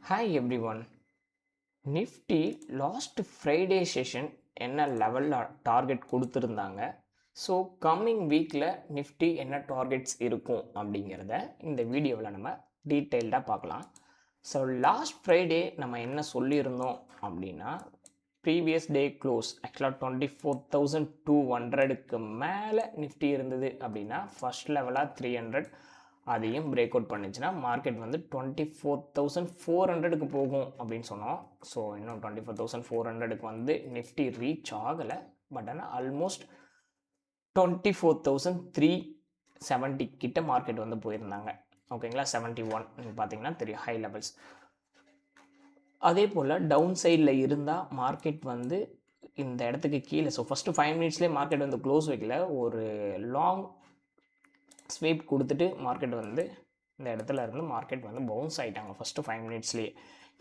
Hi everyone. Nifty last Friday session என்ன லெவலில் target கொடுத்துருந்தாங்க. ஸோ கம்மிங் வீக்கில் நிஃப்டி என்ன டார்கெட்ஸ் இருக்கும் அப்படிங்கிறத இந்த வீடியோவில் நம்ம டீட்டெயில்டாக பார்க்கலாம். ஸோ லாஸ்ட் ஃப்ரைடே நம்ம என்ன சொல்லியிருந்தோம் அப்படின்னா, ப்ரீவியஸ் டே க்ளோஸ் ஆக்சுவலாக 24,200க்கு மேலே நிஃப்டி இருந்தது அப்படின்னா ஃபஸ்ட் லெவலாக 300 அதையும் பிரேக் அவுட் பண்ணிச்சுன்னா மார்க்கெட் வந்து 24,400க்கு போகும் அப்படின்னு சொன்னோம். ஸோ இன்னும் 24,400க்கு வந்து நிஃப்டி ரீச் ஆகலை. பட் ஆனால் ஆல்மோஸ்ட் 24,370 கிட்ட மார்க்கெட் வந்து போயிருந்தாங்க. ஓகேங்களா, 71 நீங்கள் பார்த்தீங்கன்னா தெரியும் ஹை லெவல்ஸ். அதே போல் டவுன் சைடில் இருந்தால் மார்க்கெட் வந்து இந்த இடத்துக்கு கீழே, ஸோ ஃபஸ்ட்டு 5 மினிட்ஸ்லேயே மார்க்கெட் வந்து க்ளோஸ் வைக்கல, ஒரு லாங் ஸ்வீப் கொடுத்துட்டு மார்க்கெட் வந்து இந்த இடத்துல இருந்து மார்க்கெட் வந்து பவுன்ஸ் ஆகிட்டாங்க ஃபஸ்ட்டு 5 மினிட்ஸ்லேயே.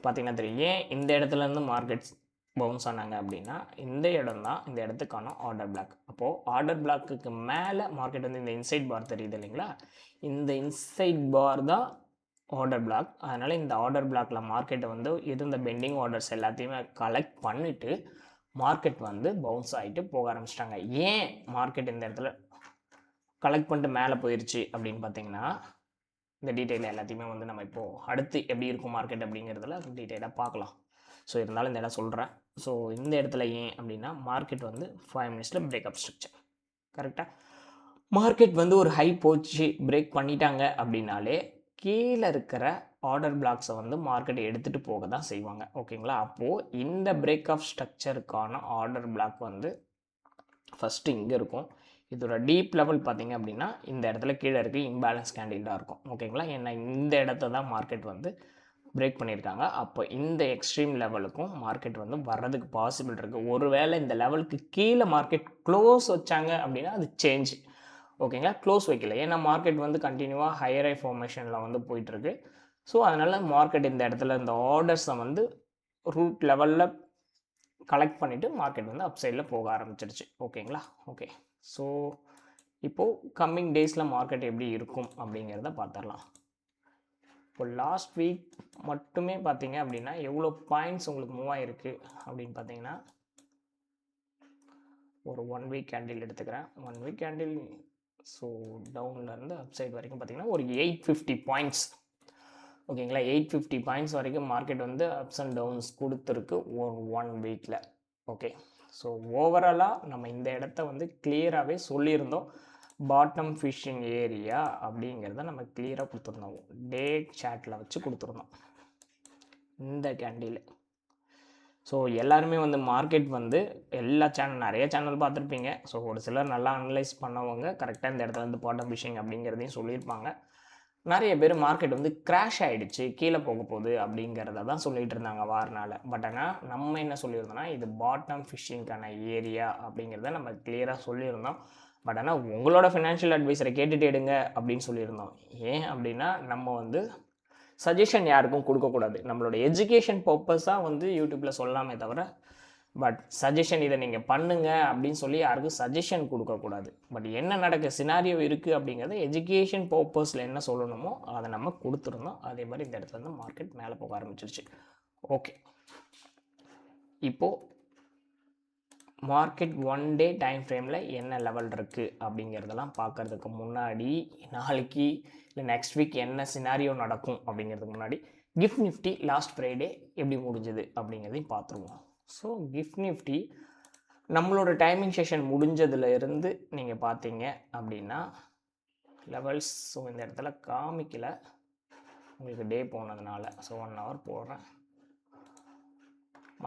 பார்த்தீங்கன்னா தெரியும் ஏன் இந்த இடத்துலேருந்து மார்க்கெட்ஸ் பவுன்ஸ் ஆனாங்க அப்படின்னா, இந்த இடம் தான் இந்த இடத்துக்கான ஆர்டர் பிளாக். அப்போது ஆர்டர் பிளாக்குக்கு மேலே மார்க்கெட் வந்து இந்த இன்சைட் பார் தெரியுது இல்லைங்களா, இந்த இன்சைட் பார் தான் ஆர்டர் பிளாக். அதனால் இந்த ஆர்டர் பிளாக்கில் மார்க்கெட்டை வந்து இருந்த பெண்டிங் ஆர்டர்ஸ் எல்லாத்தையுமே கலெக்ட் பண்ணிவிட்டு மார்க்கெட் வந்து பவுன்ஸ் ஆகிட்டு போக ஆரம்பிச்சிட்டாங்க. ஏன் மார்க்கெட் இந்த இடத்துல கலெக்ட் பண்ணிட்டு மேலே போயிடுச்சு அப்படின்னு பார்த்தீங்கன்னா, இந்த டீட்டெயில் எல்லாத்தையுமே வந்து நம்ம இப்போது அடுத்து எப்படி இருக்கும் மார்க்கெட் அப்படிங்கிறதுல டீட்டெயிலாக பார்க்கலாம். ஸோ இருந்தாலும் இந்த இடம் சொல்கிறேன். ஸோ இந்த இடத்துல ஏன் அப்படின்னா, மார்க்கெட் வந்து 5 மினிட்ஸில் பிரேக்அப் ஸ்ட்ரக்சர் கரெக்டாக மார்க்கெட் வந்து ஒரு ஹை போச்சு பிரேக் பண்ணிட்டாங்க அப்படின்னாலே கீழே இருக்கிற ஆர்டர் பிளாக்ஸை வந்து மார்க்கெட் எடுத்துகிட்டு போக தான் செய்வாங்க. ஓகேங்களா, அப்போது இந்த பிரேக் ஆஃப் ஸ்ட்ரக்சருக்கான ஆர்டர் பிளாக் வந்து ஃபஸ்ட்டு இங்கே இருக்கும். இதோட டீப் லெவல் பார்த்திங்க அப்படின்னா இந்த இடத்துல கீழே இருக்க இம்பேலன்ஸ் கேண்டில் தான் இருக்கும். ஓகேங்களா, ஏன்னா இந்த இடத்த தான் மார்க்கெட் வந்து பிரேக் பண்ணியிருக்காங்க. அப்போ இந்த எக்ஸ்ட்ரீம் லெவலுக்கும் மார்க்கெட் வந்து வர்றதுக்கு பாசிபிள் இருக்குது. ஒருவேளை இந்த லெவலுக்கு கீழே மார்க்கெட் க்ளோஸ் வச்சாங்க அப்படின்னா அது சேஞ்ச். ஓகேங்களா, க்ளோஸ் வைக்கல, ஏன்னா மார்க்கெட் வந்து கண்டினியூவாக ஹையர் ஐ ஃபார்மேஷனில் வந்து போயிட்டுருக்கு. ஸோ அதனால் மார்க்கெட் இந்த இடத்துல இந்த ஆர்டர்ஸை வந்து ரூட் லெவலில் கலெக்ட் பண்ணிவிட்டு மார்க்கெட் வந்து அப் சைடில் போக ஆரம்பிச்சிருச்சு. ஓகேங்களா, ஓகே. ஸோ இப்போது கம்மிங் டேஸில் மார்க்கெட் எப்படி இருக்கும் அப்படிங்கிறத பார்த்துடலாம். இப்போ லாஸ்ட் வீக் மட்டுமே பார்த்தீங்க அப்படின்னா எவ்வளோ பாயிண்ட்ஸ் உங்களுக்கு மூவ் ஆகிருக்கு அப்படின்னு பார்த்தீங்கன்னா, ஒரு 1 வீக் கேண்டில் எடுத்துக்கிறேன். 1 வீக் கேண்டில் ஸோ டவுன்லேருந்து அப் சைடு வரைக்கும் பார்த்தீங்கன்னா ஒரு 850 பாயிண்ட்ஸ். ஓகேங்களா, 850 பாயிண்ட்ஸ் வரைக்கும் மார்க்கெட் வந்து அப்ஸ் அண்ட் டவுன்ஸ் கொடுத்துருக்கு ஒரு 1 வீக்கில். ஓகே, ஸோ ஓவராலாக நம்ம இந்த இடத்த வந்து கிளியராகவே சொல்லியிருந்தோம். பாட்டம் ஃபிஷிங் ஏரியா அப்படிங்கிறத நம்ம கிளியராக கொடுத்துருந்தோம், டே சார்ட்டில் வச்சு கொடுத்துருந்தோம் இந்த கேண்டில். ஸோ எல்லாருமே வந்து மார்க்கெட் வந்து எல்லா சேனல், நிறைய சேனல் பார்த்துருப்பீங்க. ஸோ ஒரு சிலர் நல்லா அனலைஸ் பண்ணவங்க கரெக்டாக இந்த இடத்துல வந்து பாட்டம் ஃபிஷிங் அப்படிங்கிறதையும் சொல்லியிருப்பாங்க. நிறைய பேர் மார்க்கெட் வந்து கிராஷ் ஆகிடுச்சு, கீழே போக போகுது அப்படிங்கிறத தான் சொல்லிகிட்டு இருந்தாங்க வாரனால். பட் ஆனால் நம்ம என்ன சொல்லியிருந்தோம்னா, இது பாட்டம் ஃபிஷிங்கான ஏரியா அப்படிங்கிறத நம்ம கிளியராக சொல்லியிருந்தோம். பட் ஆனால் உங்களோட ஃபினான்ஷியல் அட்வைஸரை கேட்டுட்டு எடுங்க அப்படின்னு சொல்லியிருந்தோம். ஏன் அப்படின்னா, நம்ம வந்து சஜஷன் யாருக்கும் கொடுக்கக்கூடாது. நம்மளோட எஜுகேஷன் பர்பஸாக வந்து யூடியூப்பில் சொல்லாமே தவிர, பட் சஜஷன் இதை நீங்கள் பண்ணுங்க அப்படின்னு சொல்லி யாருக்கும் சஜஷன் கொடுக்கக்கூடாது. பட் என்ன நடக்க சினாரியோ இருக்குது அப்படிங்கிறத எஜுகேஷன் பர்பஸில் என்ன சொல்லணுமோ அதை நம்ம கொடுத்துருந்தோம். அதே மாதிரி இந்த இடத்துல இருந்து மார்க்கெட் மேலே போக ஆரம்பிச்சிருச்சு. ஓகே, இப்போது மார்க்கெட் 1 டே டைம் ஃப்ரேமில் என்ன லெவல் இருக்குது அப்படிங்கிறதெல்லாம் பார்க்குறதுக்கு முன்னாடி, நாளைக்கு இல்லை நெக்ஸ்ட் வீக் என்ன சினாரியோ நடக்கும் அப்படிங்கிறதுக்கு முன்னாடி, கிஃப்ட் நிஃப்டி லாஸ்ட் ஃப்ரைடே எப்படி முடிஞ்சது அப்படிங்கிறதையும் பார்த்துருவோம். ஸோ கிஃப்ட் நிஃப்டி நம்மளோட டைமிங் செஷன் முடிஞ்சதுலேருந்து நீங்கள் பார்த்தீங்க அப்படின்னா லெவல்ஸ், ஸோ இந்த இடத்துல காமிக்கல உங்களுக்கு டே போனதுனால. ஸோ 1 ஹவர் போடுறேன்,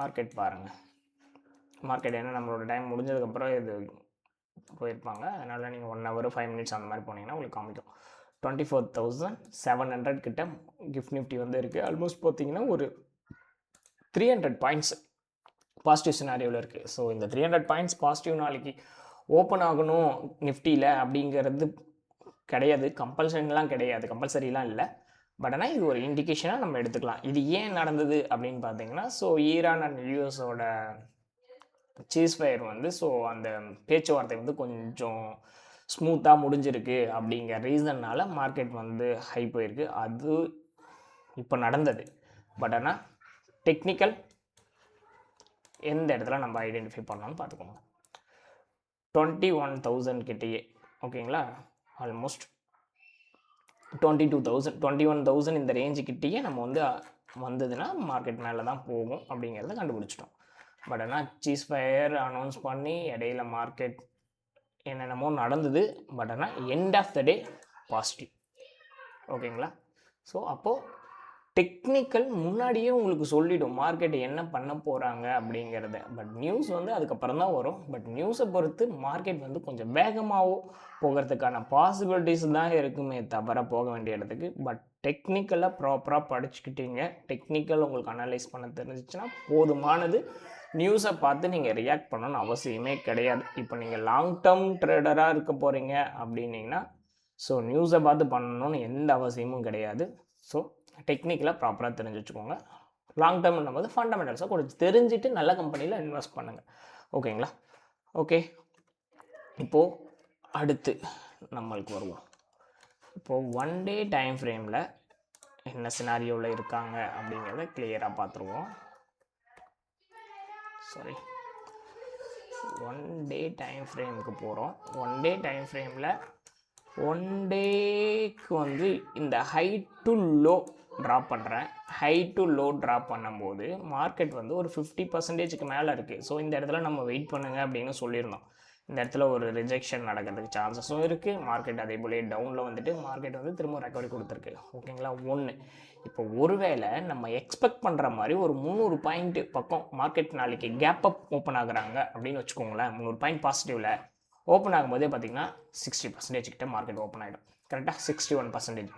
மார்க்கெட் பாருங்கள். மார்க்கெட் என்ன நம்மளோட டைம் முடிஞ்சதுக்கப்புறம் இது போயிருப்பாங்க, அதனால் நீங்கள் 1 ஹவர் 5 மினிட்ஸ் அந்த மாதிரி போனீங்கன்னா உங்களுக்கு காமிக்கும். 24,700 கிட்ட கிஃப்ட் நிஃப்டி வந்து இருக்குது. ஆல்மோஸ்ட் பார்த்தீங்கன்னா ஒரு 300 பாயிண்ட்ஸ் பாசிட்டிவ் சினாரியோவில் இருக்குது. ஸோ இந்த 300 பாயிண்ட்ஸ் பாசிட்டிவ் நாளைக்கு ஓப்பன் ஆகணும் நிஃப்டியில் அப்படிங்கிறது கிடையாது, கம்பல்சரிலாம் கிடையாது, கம்பல்சரிலாம் இல்லை. பட் ஆனால் இது ஒரு இண்டிகேஷனாக நம்ம எடுத்துக்கலாம். இது ஏன் நடந்தது அப்படின்னு பார்த்தீங்கன்னா, ஸோ ஈரான் அண்ட் யூஎஸோட சீஸ்ஃபயர் வந்து, ஸோ அந்த பேச்சுவார்த்தை வந்து கொஞ்சம் ஸ்மூத்தாக முடிஞ்சிருக்கு அப்படிங்கிற ரீசன்னால் மார்க்கெட் வந்து ஹை போயிருக்கு. அது இப்போ நடந்தது. பட் ஆனால் டெக்னிக்கல் எந்த இடத்துல நம்ம ஐடென்டிஃபை பண்ணோம்னு பார்த்துக்கோங்க. 21,000 கிட்டேயே ஓகேங்களா, ஆல்மோஸ்ட் 22,000 21,000 இந்த ரேஞ்சுக்கிட்டேயே நம்ம வந்து வந்ததுன்னா மார்க்கெட் மேலே தான் போகும் அப்படிங்கிறத கண்டுபிடிச்சிட்டோம். பட் ஆனால் சீஸ் ஃபயர் அனௌன்ஸ் பண்ணி இடையில மார்க்கெட் என்னென்னமோ நடந்தது. பட் ஆனால் end of the day positive. ஓகேங்களா, ஸோ அப்போது டெக்னிக்கல் முன்னாடியே உங்களுக்கு சொல்லிவிடும் மார்க்கெட் என்ன பண்ண போகிறாங்க அப்படிங்கிறத. பட் நியூஸ் வந்து அதுக்கப்புறம் தான் வரும். பட் நியூஸை பொறுத்து மார்க்கெட் வந்து கொஞ்சம் வேகமாகவோ போகிறதுக்கான பாசிபிலிட்டிஸ் தான் இருக்குமே தவிர போக வேண்டிய இடத்துக்கு. பட் டெக்னிக்கலாக ப்ராப்பராக படிச்சுக்கிட்டீங்க, டெக்னிக்கல் உங்களுக்கு அனலைஸ் பண்ண தெரிஞ்சிச்சுன்னா போதுமானது. நியூஸை பார்த்து நீங்கள் ரியாக்ட் பண்ணணும்னு அவசியமே கிடையாது. இப்போ நீங்கள் லாங் டேர்ம் ட்ரேடராக இருக்க போகிறீங்க அப்படின்னீங்கன்னா ஸோ நியூஸை பார்த்து பண்ணணும்னு எந்த அவசியமும் கிடையாது. ஸோ டெக்னிக்கலாக ப்ராப்பராக தெரிஞ்சு வச்சுக்கோங்க. லாங் டேர்ம்னும் போது ஃபண்டமெண்டல்ஸாக கொஞ்சம் தெரிஞ்சுட்டு நல்ல கம்பெனியில் இன்வெஸ்ட் பண்ணுங்கள். ஓகேங்களா, ஓகே. இப்போது அடுத்து நம்மளுக்கு வருவோம். இப்போது 1 day டைம் ஃப்ரேமில் என்ன சினாரியோவில் இருக்காங்க அப்படிங்கிறத கிளியராக பார்த்துருவோம். சாரி, 1 day டைம் ஃப்ரேமுக்கு போகிறோம். 1 day டைம் ஃப்ரேமில் 1 டேக்கு வந்து இந்த ஹை டு லோ ட்ராப் பண்ணுறேன். ஹை டு லோ ட்ராப் பண்ணும்போது மார்க்கெட் வந்து ஒரு 50% மேலே இருக்குது. ஸோ இந்த இடத்துல நம்ம வெயிட் பண்ணுங்கள் அப்படின்னு சொல்லியிருந்தோம். இந்த இடத்துல ஒரு ரிஜெக்ஷன் நடக்கிறதுக்கு சான்சஸும் இருக்குது. மார்க்கெட் அதே போலே டவுனில் வந்துட்டு மார்க்கெட் வந்து திரும்ப ரெக்கவரி கொடுத்துருக்கு. ஓகேங்களா, ஒன்று. இப்போ ஒருவேளை நம்ம எக்ஸ்பெக்ட் பண்ணுற மாதிரி ஒரு 300 பாயிண்ட் பக்கம் மார்க்கெட் நாளைக்கு கேப் அப் ஓப்பன் ஆகுறாங்க அப்படின்னு வச்சுக்கோங்களேன். 300 பாயிண்ட் பாசிட்டிவில் ஓப்பன் ஆகும்போதே பார்த்திங்கன்னா 60% கிட்ட மார்க்கெட் ஓப்பன் ஆகிடும். கரெக்டாக 61%.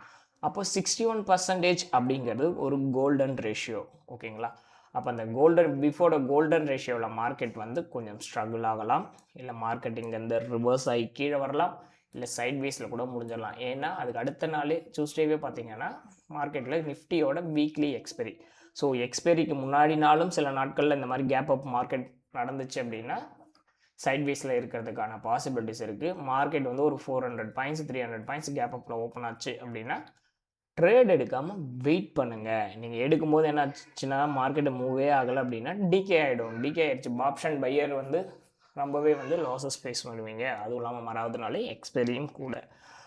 அப்போ 61% அப்படிங்கிறது ஒரு கோல்டன் ரேஷியோ. ஓகேங்களா, அப்போ அந்த கோல்டன் ரேஷியோவில் மார்க்கெட் வந்து கொஞ்சம் ஸ்ட்ரகிள் ஆகலாம். இல்லை மார்க்கெட் இங்கேருந்து ரிவர்ஸ் ஆகி கீழே வரலாம். இல்லை சைட்வேஸில் கூட முடிஞ்சிடலாம். ஏன்னா அதுக்கு அடுத்த நாள் டியூஸ்டேவே பார்த்தீங்கன்னா மார்க்கெட்டில் நிஃப்டியோட வீக்லி எக்ஸ்பெரி. ஸோ எக்ஸ்பெரிக்கு முன்னாடி நாளும் சில நாட்களில் இந்த மாதிரி கேப் அப் மார்க்கெட் நடந்துச்சு அப்படின்னா சைட்வேஸில் இருக்கிறதுக்கான பாசிபிலிட்டிஸ் இருக்குது. மார்க்கெட் வந்து ஒரு 400 பாயிண்ட்ஸ் 300 பாயிண்ட்ஸ் கேப் அப்பில் ஓப்பன் ஆச்சு அப்படின்னா ட்ரேட் எடுக்காமல் வெயிட் பண்ணுங்கள். நீங்கள் எடுக்கும்போது என்ன ஆச்சுன்னா மார்க்கெட்டு மூவே ஆகலை அப்படின்னா டிகே ஆகிடும். டிகே ஆகிடுச்சு, ஆப்ஷன் பையர் வந்து ரொம்பவே வந்து லாஸஸ் ஃபேஸ் பண்ணுவீங்க. அதுவும் இல்லாமல் மறாவதுனாலே எக்ஸ்பெரியும் கூட.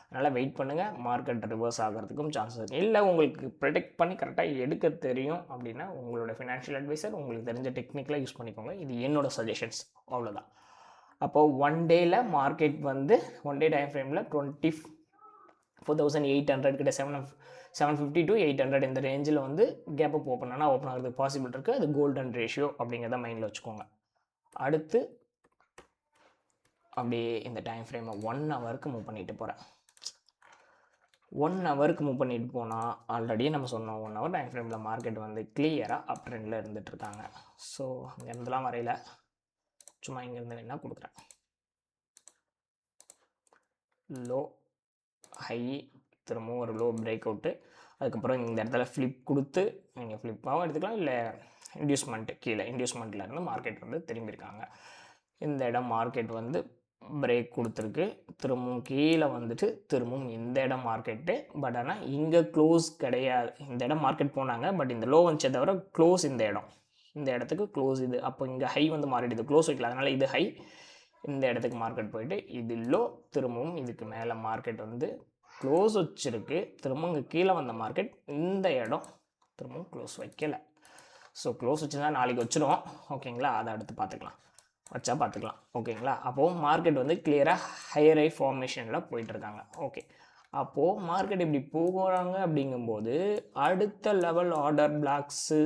அதனால் வெயிட் பண்ணுங்கள். மார்க்கெட் ரிவர்ஸ் ஆகிறதுக்கும் சான்சஸ் இருக்குது. இல்லை உங்களுக்கு ப்ரெடிக்ட் பண்ணி கரெக்டாக எடுக்க தெரியும் அப்படின்னா உங்களோட ஃபினான்ஷியல் அட்வைசர் உங்களுக்கு தெரிஞ்ச டெக்னிக்கலாக யூஸ் பண்ணிக்கோங்க. இது என்னோடய சஜஷன்ஸ், அவ்வளோதான். அப்போது 1 டேயில் மார்க்கெட் வந்து 1 டே டைம் ஃப்ரேமில் 24,800 கிட்ட 750 to 800 இந்த ரேஞ்சில் வந்து கேப் அப் ஓப்பன் ஆனால் ஓப்பன் ஆகிறதுக்கு பாசிபிள் இருக்குது. அது கோல்டன் ரேஷியோ அப்படிங்கிறத மைண்டில் வச்சுக்கோங்க. அடுத்து அப்படியே இந்த டைம் ஃப்ரேமை 1 ஹவருக்கு மூவ் பண்ணிட்டு போகிறேன். 1 ஹவருக்கு மூவ் பண்ணிட்டு போனால் ஆல்ரெடி நம்ம சொன்னோம் 1 ஹவர் டைம் ஃப்ரேமில் மார்க்கெட் வந்து கிளியராக அப் ட்ரெண்டில் இருந்துகிட்ருக்காங்க. ஸோ இங்கேருந்துலாம் வரையில் சும்மா இங்கேருந்து என்ன கொடுக்குறேன், லோ ஹை திரும்பவும் ஒரு லோ பிரேக் அவுட்டு. அதுக்கப்புறம் இந்த இடத்துல ஃப்ளிப் கொடுத்து நீங்கள் ஃப்ளிப்பாகவும் எடுத்துக்கலாம், இல்லை இன்டியூஸ்மெண்ட்டு கீழே இன்டியூஸ்மெண்ட்டில் இருந்து மார்க்கெட் வந்து திரும்பியிருக்காங்க. இந்த இடம் மார்க்கெட் வந்து பிரேக் கொடுத்துருக்கு. திரும்பவும் கீழே வந்துட்டு திரும்பவும் இந்த இடம் மார்க்கெட்டு. பட் ஆனால் இங்கே க்ளோஸ் கிடையாது. இந்த இடம் மார்க்கெட் போனாங்க, பட் இந்த லோ வந்துச்சே தவிர க்ளோஸ் இந்த இடம், இந்த இடத்துக்கு க்ளோஸ் இது. அப்போ இங்கே ஹை வந்து மாறிடுது, க்ளோஸ் வைக்கல. அதனால் இது ஹை, இந்த இடத்துக்கு மார்க்கெட் போயிட்டு இது லோ, திரும்பவும் இதுக்கு மேலே மார்க்கெட் வந்து க்ளோஸ் வச்சுருக்கு. திரும்பவும் இங்கே கீழே வந்த மார்க்கெட் இந்த இடம் திரும்பவும் க்ளோஸ் வைக்கலை. ஸோ க்ளோஸ் வச்சுருந்தா நாளைக்கு வச்சிடும். ஓகேங்களா, அதை அடுத்து பார்த்துக்கலாம், வச்சா பார்த்துக்கலாம். ஓகேங்களா, அப்போது மார்க்கெட் வந்து கிளியராக ஹையர் ஹை ஃபார்மேஷனில் போயிட்டுருக்காங்க. ஓகே, அப்போது மார்க்கெட் இப்படி போகிறாங்க அப்படிங்கும்போது அடுத்த level order blocks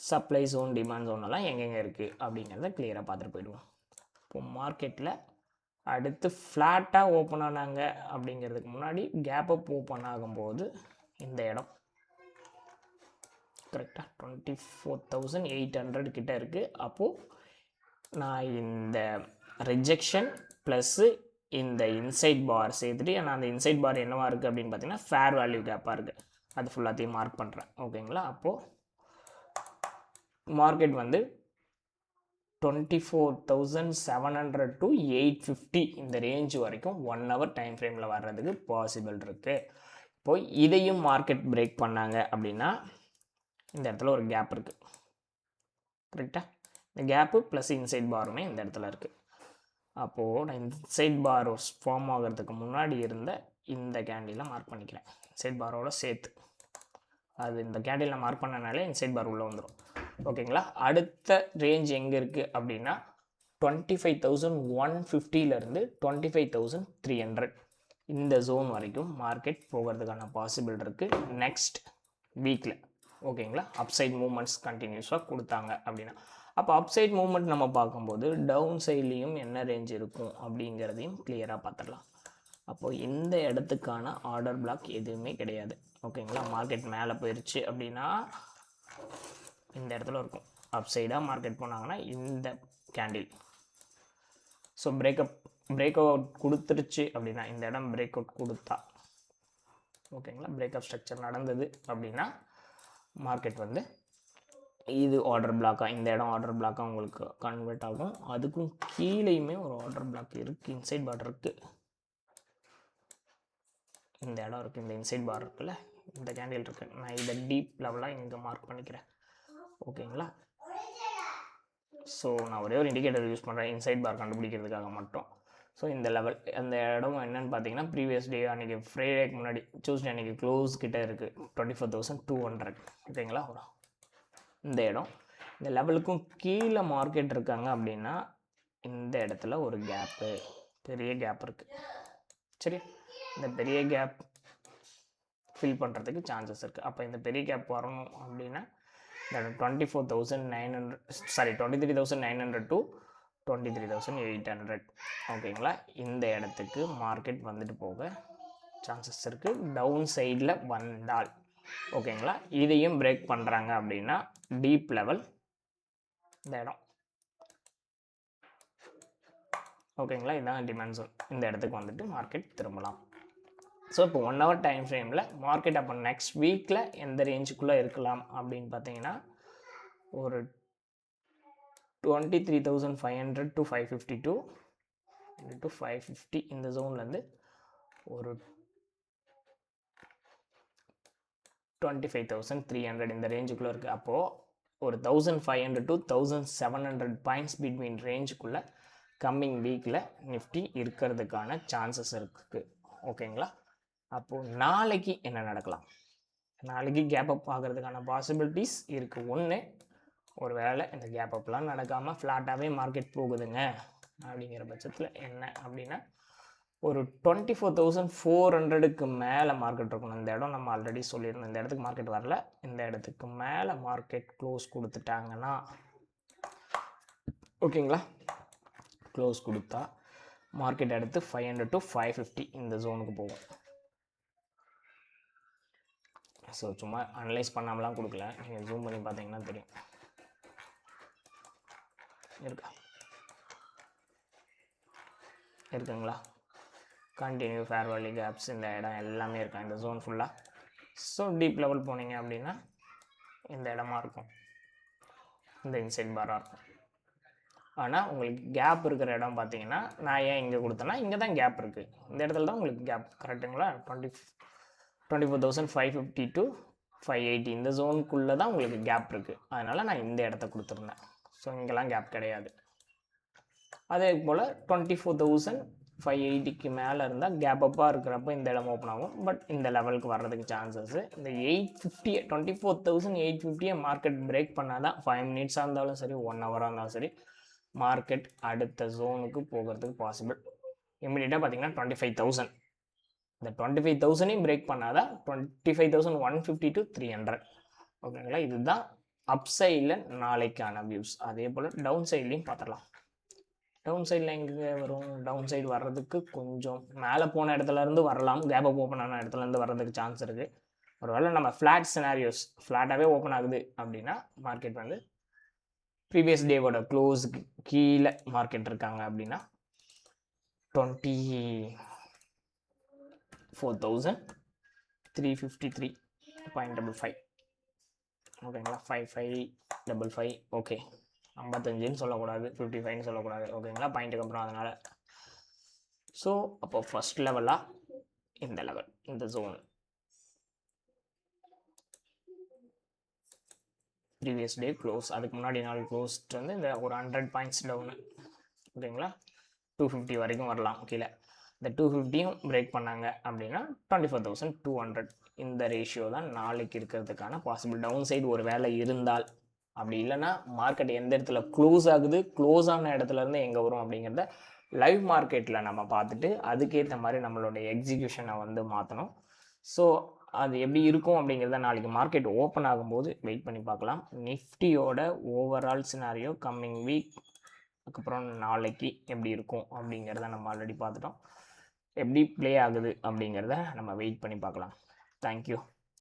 supply zone demand ஜோனெல்லாம் எங்கெங்கே இருக்குது அப்படிங்கிறத கிளியராக பார்த்துட்டு போயிடுவோம். இப்போ மார்க்கெட்டில் அடுத்து ஃப்ளாட்டாக ஓப்பன் ஆனாங்க அப்படிங்கிறதுக்கு முன்னாடி கேப் அப் ஓப்பன் ஆகும்போது இந்த இடம் கரெக்டாக 24,800 கிட்ட இருக்குது. அப்போது நான் இந்த ரிஜெக்ஷன் ப்ளஸ்ஸு இந்த இன்சைட் பார் சேர்த்துட்டு, நான் அந்த இன்சைட் பார் என்னவா இருக்குது அப்படின்னு பார்த்தீங்கன்னா ஃபேர் வேல்யூ கேப்பாக இருக்குது. அது ஃபுல்லாத்தையும் மார்க் பண்ணுறேன். ஓகேங்களா, அப்போது மார்க்கெட் வந்து 24,700 to 850 இந்த ரேஞ்சு வரைக்கும் 1 ஹவர் டைம் ஃப்ரேமில் வர்றதுக்கு பாசிபிள் இருக்குது. இப்போது இதையும் மார்க்கெட் பிரேக் பண்ணாங்க அப்படின்னா இந்த இடத்துல ஒரு கேப் இருக்குது. கரெக்டாக? இந்த கேப்பு ப்ளஸ் இன்சைட் பாருமே இந்த இடத்துல இருக்குது. அப்போது நான் இன்சைட் பார் ஃபார்ம் ஆகிறதுக்கு முன்னாடி இருந்த இந்த கேண்டிலை மார்க் பண்ணிக்கிறேன், இன்சைட் பாரோட சேர்த்து. அது இந்த கேண்டிலை மார்க் பண்ணனாலே இன்சைட் பார் உள்ளே வந்துடும். ஓகேங்களா? அடுத்த ரேஞ்ச் எங்கே இருக்குது அப்படின்னா 25,150லேருந்து 25,300 இந்த ஜோன் வரைக்கும் மார்க்கெட் போகிறதுக்கான பாசிபிள் இருக்குது நெக்ஸ்ட் வீக்கில். ஓகேங்களா? அப்சைட் மூவ்மெண்ட்ஸ் கண்டினியூஸாக கொடுத்தாங்க அப்படின்னா. அப்போ அப்சைட் மூவ்மெண்ட் நம்ம பார்க்கும்போது டவுன் சைட்லேயும் என்ன ரேஞ்ச் இருக்கும் அப்படிங்கிறதையும் கிளியராக பார்த்துடலாம். அப்போது இந்த இடத்துக்கான ஆர்டர் பிளாக் எதுவுமே கிடையாது. ஓகேங்களா? மார்க்கெட் மேலே போயிடுச்சு அப்படின்னா இந்த இடத்துல இருக்கும். அப்சைடாக மார்க்கெட் போனாங்கன்னா இந்த கேண்டில். ஸோ பிரேக் அவுட் கொடுத்துருச்சு அப்படின்னா, இந்த இடம் பிரேக் அவுட் கொடுத்தா, ஓகேங்களா, பிரேக்கப் ஸ்ட்ரக்சர் நடந்தது அப்படின்னா மார்க்கெட் வந்து இது ஆர்டர் பிளாக்காக, இந்த இடம் ஆர்டர் பிளாக்காக உங்களுக்கு கன்வெர்ட் ஆகும். அதுக்கும் கீழேயுமே ஒரு ஆர்டர் பிளாக் இருக்குது, இன்சைட் பார் இருக்குது, இந்த இடம் இருக்குது, இந்த இன்சைட் பார் இருக்குல்ல, இந்த கேண்டில் இருக்குது. நான் இதை டீப் லெவலாக இங்கே மார்க் பண்ணிக்கிறேன். ஓகேங்களா? ஸோ நான் ஒரே ஒரு இண்டிகேட்டர் யூஸ் பண்ணுறேன் இன்சைட் பார் கண்டுபிடிக்கிறதுக்காக மட்டும். ஸோ இந்த லெவல் அந்த இடம் என்னென்னு பார்த்தீங்கன்னா, ப்ரீவியஸ் டே அன்றைக்கி ஃப்ரைடேக்கு முன்னாடி டியூஸ்டே அன்றைக்கி க்ளோஸ் கிட்டே இருக்குது 24,200. ஓகேங்களா? இந்த இடம் இந்த லெவலுக்கும் கீழே மார்க்கெட் இருக்காங்க அப்படின்னா இந்த இடத்துல ஒரு கேப்பு, பெரிய கேப் இருக்குது. சரி, இந்த பெரிய கேப் ஃபில் பண்ணுறதுக்கு சான்சஸ் இருக்குது. அப்போ இந்த பெரிய கேப் வரணும் அப்படின்னா இந்த 23,900 to 23,800. ஓகேங்களா? இந்த இடத்துக்கு மார்க்கெட் வந்துட்டு போக சான்சஸ் இருக்குது டவுன் சைடில் வந்தால். ஓகேங்களா? இதையும் பிரேக் பண்ணுறாங்க அப்படின்னா டீப் லெவல் இந்த இடம். ஓகேங்களா? இதுதான் டிமாண்ட் ஜோன். இந்த இடத்துக்கு வந்துட்டு மார்க்கெட் திரும்பலாம். ஸோ இப்போ 1 hour டைம் ஃப்ரேமில் மார்க்கெட் அப்போ நெக்ஸ்ட் வீக்கில் எந்த ரேஞ்சுக்குள்ளே இருக்கலாம் அப்படின்னு பார்த்தீங்கன்னா, ஒரு 23,500 to 552 into 550 இந்த ஜோன்லேருந்து ஒரு 25,300 இந்த ரேஞ்சுக்குள்ளே இருக்குது. அப்போது ஒரு 1,500 to 1,700 பாயிண்ட்ஸ் பிட்வீன் ரேஞ்சுக்குள்ளே கம்மிங் வீக்கில் நிஃப்டி இருக்கிறதுக்கான சான்சஸ் இருக்குது. ஓகேங்களா? அப்போது நாளைக்கு என்ன நடக்கலாம்? நாளைக்கு கேப் அப் ஆகிறதுக்கான பாசிபிலிட்டிஸ் இருக்குது. ஒன்று, ஒரு வேளை இந்த கேப் அப்லாம் நடக்காமல் ஃப்ளாட்டாகவே மார்க்கெட் போகுதுங்க அப்படிங்கிற பட்சத்தில் என்ன அப்படின்னா, ஒரு 24,400க்கு மேலே மார்க்கெட் இருக்கணும். இந்த இடம் நம்ம ஆல்ரெடி சொல்லியிருந்தோம், இந்த இடத்துக்கு மார்க்கெட் வரல, இந்த இடத்துக்கு மேலே மார்க்கெட் க்ளோஸ் கொடுத்துட்டாங்கன்னா, ஓகேங்களா, க்ளோஸ் கொடுத்தா மார்க்கெட் அடுத்து 500 to 550 இந்த ஜோனுக்கு போகும். ஸோ சும்மா அனலைஸ் பண்ணாமலாம் கொடுக்கல, நீங்கள் ஜூம் பண்ணி பார்த்தீங்கன்னா தெரியும். இருக்குங்களா? கண்டினியூ ஃபேர் வேல்யூ கேப்ஸ் இந்த இடம் எல்லாமே இருக்கும் இந்த ஜோன் ஃபுல்லாக. ஸோ டீப் லெவல் போனீங்க அப்படின்னா இந்த இடமா இருக்கும், இந்த இன்சைட் பாராக இருக்கும். ஆனால் உங்களுக்கு கேப் இருக்கிற இடம் பார்த்தீங்கன்னா, நான் ஏன் இங்கே கொடுத்தேன்னா இங்கே தான் கேப் இருக்குது, இந்த இடத்துல தான் உங்களுக்கு கேப். கரெக்டுங்களா? 24,550 to 580 இந்த ஜோனுக்குள்ளே தான் உங்களுக்கு கேப் இருக்குது. அதனால் நான் இந்த இடத்த கொடுத்துருந்தேன். ஸோ இங்கெல்லாம் கேப் கிடையாது. அதே போல் 24,580க்கு மேலே இருந்தால் கேப் அப்பாக இருக்கிறப்ப இந்த இடம் ஓப்பன் ஆகும். பட் இந்த லெவலுக்கு வர்றதுக்கு சான்சஸ் இந்த 850 24,850 மார்க்கெட் பிரேக் பண்ணால் தான் 5 minutes இருந்தாலும் சரி, 1 hour இருந்தாலும் சரி, மார்க்கெட் அடுத்த ஜோனுக்கு போகிறதுக்கு பாசிபிள். இம்மிடியட்டாக பார்த்தீங்கன்னா 25,000, இந்த 25,000ஐயும் பிரேக் பண்ணால் தான் 25,150 to 300. ஓகேங்களா? இதுதான் அப் சைடில் நாளைக்கான வியூஸ். அதே போல் டவுன் சைட்லேயும் பார்த்துடலாம். டவுன் சைடில் எங்கே வரும்? டவுன் சைடு வர்றதுக்கு கொஞ்சம் மேலே போன இடத்துலேருந்து வரலாம், கேப் அப் ஓப்பன் ஆன இடத்துலேருந்து வர்றதுக்கு சான்ஸ் இருக்குது. ஒருவேளை நம்ம ஃப்ளாட் சினாரியோஸ் ஃப்ளாட்டாகவே ஓப்பன் ஆகுது அப்படின்னா மார்க்கெட் வந்து ப்ரீவியஸ் டேவோட க்ளோஸுக்கு கீழே மார்க்கெட் இருக்காங்க அப்படின்னா 24,353.55. ஓகேங்களா? 5555. ஓகே, 55ன்னு சொல்லக்கூடாது, 55ன்னு சொல்லக்கூடாது. ஓகேங்களா? பாயிண்ட்டுக்கு அப்புறம் அதனால். ஸோ அப்போ ஃபஸ்ட் லெவலாக இந்த லெவல், இந்த ஜோன் ப்ரீவியஸ் டே க்ளோஸ், அதுக்கு முன்னாடி நாள் க்ளோஸ்ட் வந்து இந்த ஒரு 100 பாயிண்ட்ஸ் டவுனு, ஓகேங்களா. 250 வரைக்கும் வரலாம் கீழே. இந்த 250யும் பிரேக் பண்ணாங்க அப்படின்னா 24,200 இந்த ரேஷியோ தான் நாளைக்கு இருக்கிறதுக்கான பாசிபிள் டவுன் சைடு ஒரு வேலை இருந்தால். அப்படி இல்லைன்னா மார்க்கெட் எந்த இடத்துல க்ளோஸ் ஆகுது, க்ளோஸ் ஆன இடத்துல இருந்து எங்கே வரும் அப்படிங்கிறத லைவ் மார்க்கெட்டில் நம்ம பார்த்துட்டு அதுக்கேற்ற மாதிரி நம்மளுடைய எக்ஸிக்யூஷனை வந்து மாற்றணும். ஸோ அது எப்படி இருக்கும் அப்படிங்கிறத நாளைக்கு மார்க்கெட் ஓப்பன் ஆகும்போது வெயிட் பண்ணி பார்க்கலாம். நிஃப்டியோட ஓவரால் சினாரியோ கம்மிங் வீக் அதுக்கப்புறம் நாளைக்கு எப்படி இருக்கும் அப்படிங்கிறத நம்ம ஆல்ரெடி பார்த்துட்டோம். எப்படி ப்ளே ஆகுது அப்படிங்கிறத நம்ம வெயிட் பண்ணி பார்க்கலாம். தேங்க்யூ.